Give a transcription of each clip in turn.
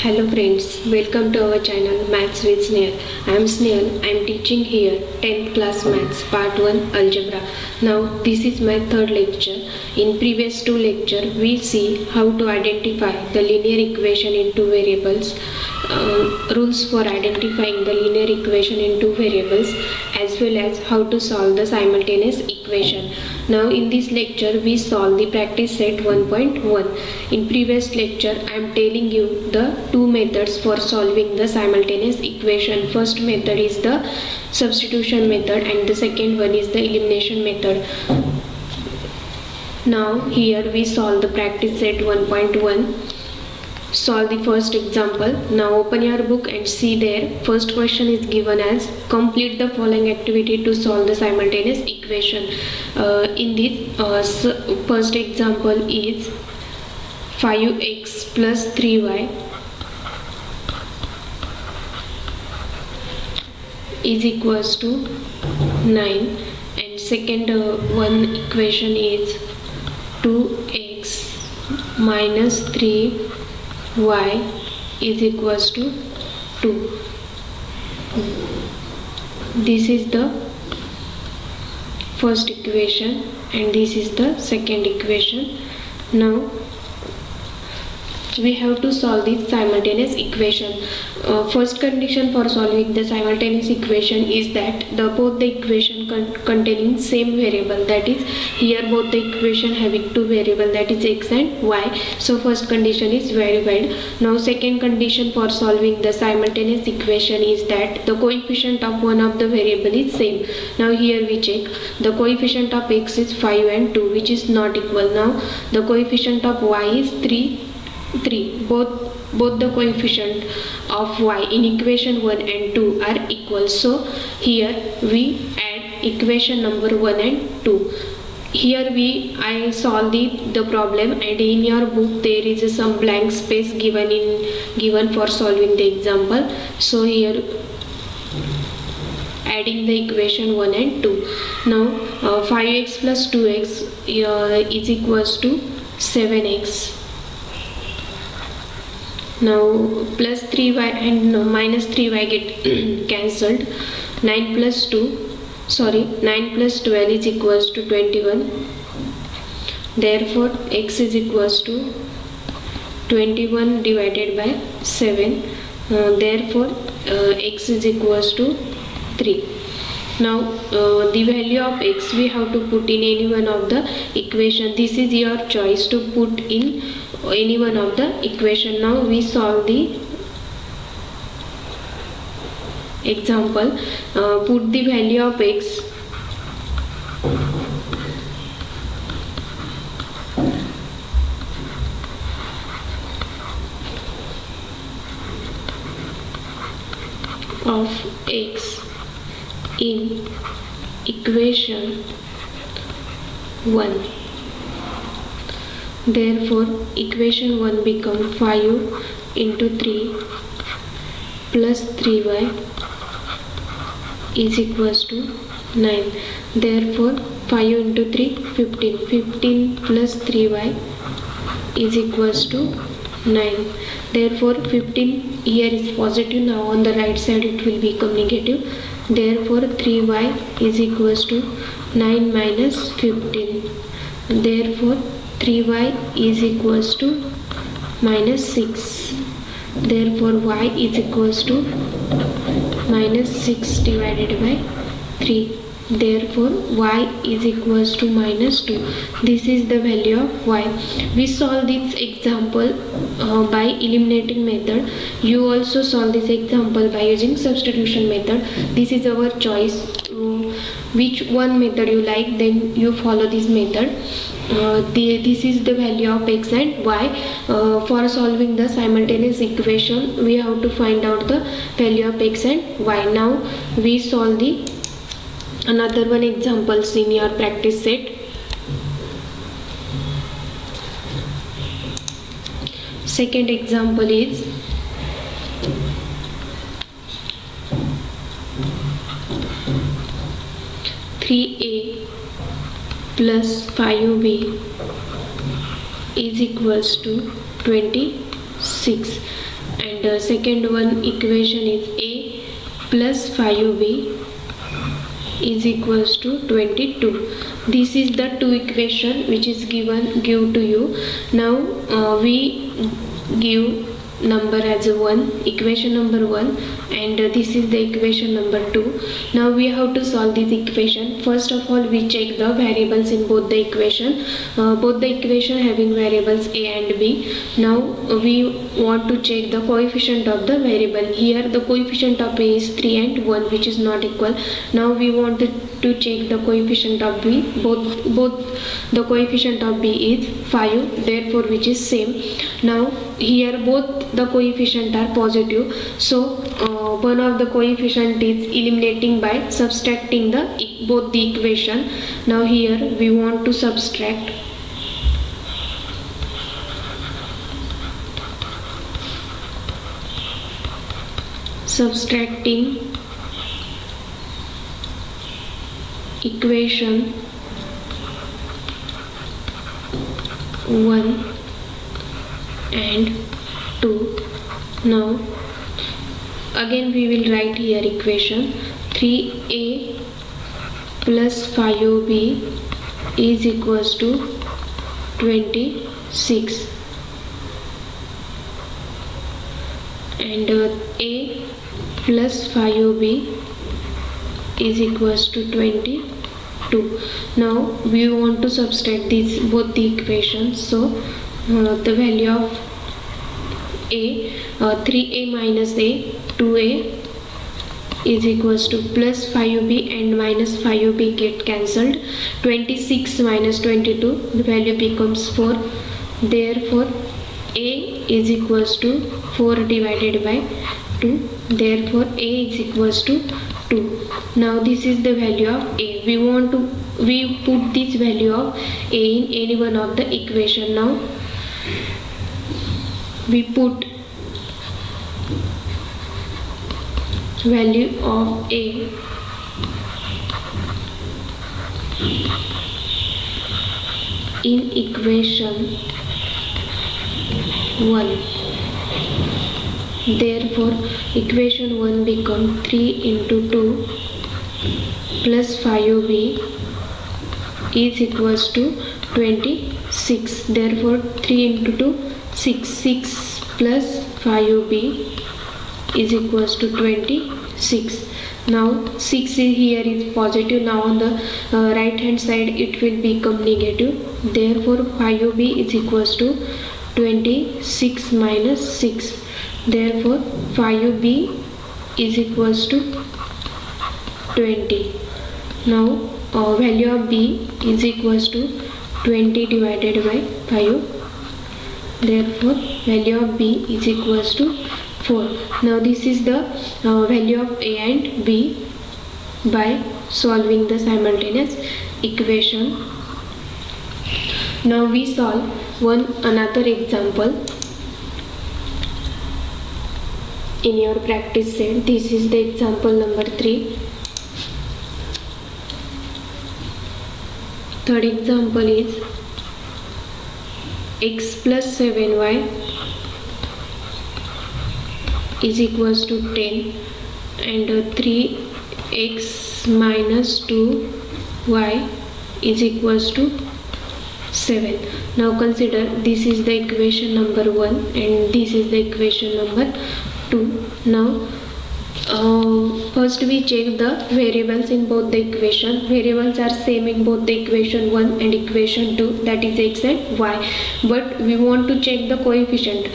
Hello friends, welcome to our channel Maths with Snehal. I am Snehal. I am teaching here 10th class Maths Part 1 Algebra. Now this is my third lecture. In previous two lectures we see how to identify the linear equation in two variables, rules for identifying the linear equation in two variables, as well as how to solve the simultaneous equation. Now in this lecture we solve the practice set 1.1. In previous lecture I am telling you the two methods for solving the simultaneous equation. First method is the substitution method and the second one is the elimination method. Now here we solve the practice set 1.1. Solve the first example. Now open your book and see there. First question is given as complete the following activity to solve the simultaneous equation. In this first example is 5x plus 3y is equals to 9, and second one equation is 2x minus 3y is equals to 2. This is the first equation and this is the second equation. Now we have to solve this simultaneous equation. First condition for solving the simultaneous equation is that both the equation containing same variable, that is here both the equation having two variable, that is x and y. So first condition is verified. Now second condition for solving the simultaneous equation is that the coefficient of one of the variable is same. Now here we check the coefficient of x is 5 and 2, which is not equal. Now the coefficient of y is 3. Both the coefficient of y in equation 1 and 2 are equal. So here we add equation number 1 and 2. Here I solve the problem, and in your book there is some blank space given for solving the example. So here adding the equation 1 and 2. Now 5x plus 2x is equals to 7x. Now plus 3y and minus 3y get cancelled. 9 plus 12 is equals to 21. Therefore x is equals to 21 divided by 7. Therefore x is equals to 3. Now the value of x we have to put in any one of the equation. This is your choice to put in any one of the equation. Now we solve the example. Put the value of x in equation 1. Therefore equation 1 becomes 5 into 3 plus 3y is equals to 9. Therefore 5 into 3 15. 15 plus 3y is equals to 9. Therefore 15 here is positive. Now on the right side it will become negative. Therefore 3y is equals to 9 minus 15. Therefore 3y is equals to minus 6. Therefore y is equals to minus 6 divided by 3. Therefore y is equals to minus 2. This is the value of y. We solve this example by eliminating method. You also solve this example by using substitution method. This is our choice. Which one method you like, then you follow this method. This is the value of x and y. For solving the simultaneous equation we have to find out the value of x and y. Now we solve the another one examples in your practice set. Second example is 3a plus 5b is equals to 26. and second one equation is a plus 5b is equals to 22. This is the two equation which is give to you. Now we give number as a 1, equation number 1, and this is the equation number 2. Now we have to solve this equation. First of all, we check the variables in both the equation. Both the equation having variables a and b. Now we want to check the coefficient of the variable. Here the coefficient of a is 3 and 1, which is not equal. Now we want to check the coefficient of b. Both the coefficient of b is 5, therefore which is same. Now here both the coefficient are positive, so one of the coefficient is eliminating by subtracting both the equation. Now here we want to subtracting equation 1 and 2. Now again we will write here equation 3a plus 5b is equals to 26, and a plus 5b is equals to 22. Now we want to subtract these both the equations, so the value of a 3a minus a 2a is equals to plus 5b and minus 5b get cancelled. 26 minus 22, the value becomes 4. Therefore a is equals to 4 divided by 2. Therefore a is equals to 2. Now this is the value of a. We put this value of a in any one of the equation. Now we put value of a in equation 1. Therefore equation 1 become 3 into 2 plus 5b is equals to 26. Therefore 3 into 2 6 plus 5b is equals to 26. Now 6 here is positive. Now on the right hand side it will become negative. Therefore 5b is equals to 26 minus 6. Therefore 5b is equals to 20. Now value of b is equals to 20 divided by 5. Therefore value of b is equals to 4. Now this is the value of a and b by solving the simultaneous equation. Now we solve another example in your practice set. This is the example number 3. Third example is x plus 7y is equals to 10 and 3x minus 2y is equals to 7. Now consider this is the equation number 1 and this is the equation number 2. Now first we check the variables in both the equation. Variables are same in both the equation 1 and equation 2, that is x and y, but we want to check the coefficient.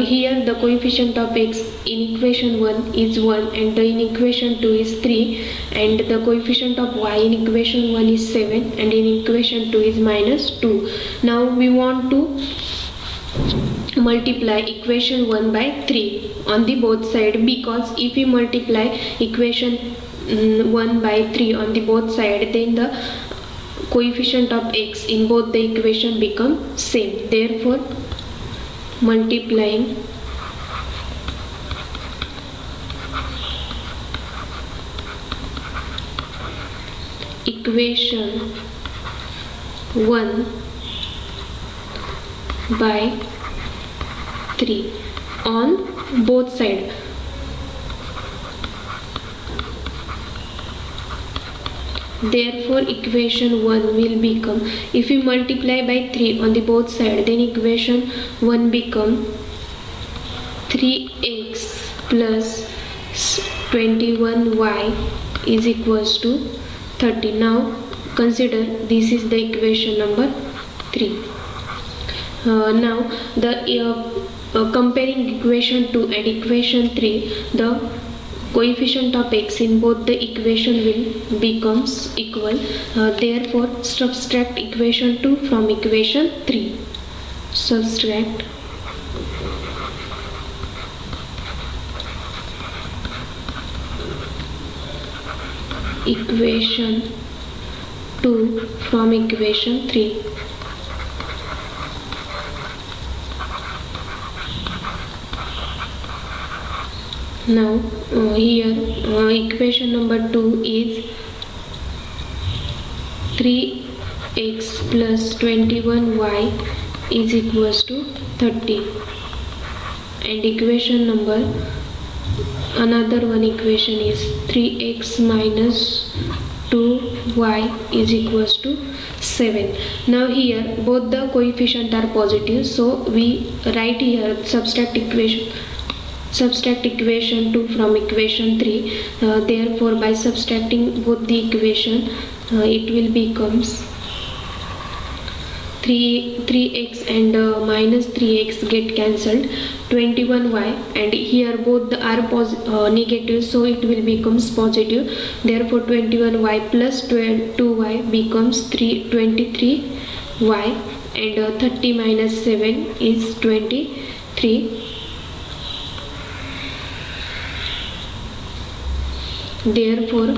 Here the coefficient of x in equation 1 is 1 and in equation 2 is 3, and the coefficient of y in equation 1 is 7 and in equation 2 is minus 2. Now we want to multiply equation 1 by 3 on the both side, because if we multiply equation 1 by 3 on the both side, then the coefficient of x in both the equation become same. Therefore multiplying equation 1 by 3 on both sides. Therefore equation 1 will become, if we multiply by 3 on the both sides, then equation 1 become 3x plus 21y is equals to 30. Now consider this is the equation number 3. Now the comparing equation 2 and equation 3, the coefficient of x in both the equation will becomes equal. Therefore subtract equation 2 from equation 3. Subtract equation 2 from equation 3. Now here equation number 2 is 3x plus 21y is equals to 30, and equation number another one equation is 3x minus 2y is equals to 7. Now here both the coefficient are positive, so we write here subtract equation 2 from equation 3. Therefore by subtracting both the equation, it will becomes 3x and minus 3x get cancelled, 21y, and here both are negative, so it will becomes positive. Therefore 21y plus 2y becomes 23y, and 30 minus 7 is 23. Therefore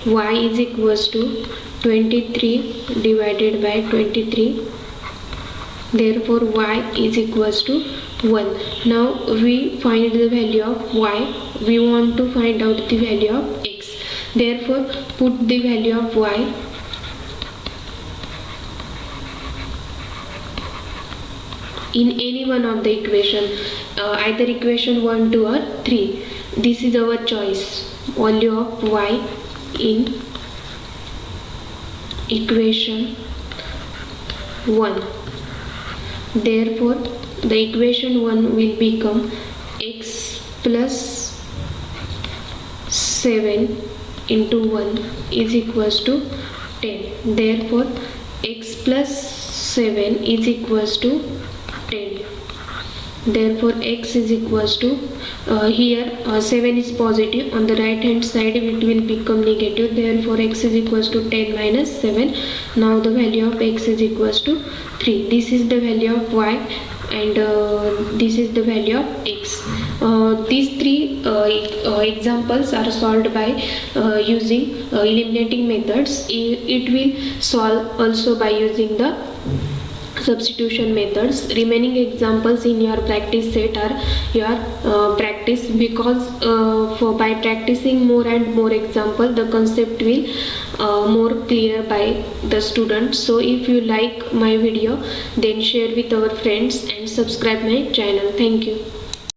y is equals to 23 divided by 23. Therefore y is equals to 1. Now we find the value of y. We want to find out the value of x. Therefore put the value of y in any one of the equation, either equation 1, 2 or 3. This is our choice. Value of y in equation 1. Therefore the equation 1 will become x plus 7 into 1 is equals to 10. Therefore x plus 7 is equals to 10. Therefore x is equals to here 7 is positive, on the right hand side it will become negative. Therefore x is equals to 10 minus 7. Now the value of x is equals to 3. This is the value of y, and this is the value of x. These three examples are solved by using eliminating methods. It will solve also by using the substitution methods. Remaining examples in your practice set are your practice, because by practicing more and more example, the concept will more clear by the students. So if you like my video, then share with our friends and subscribe my channel. Thank you.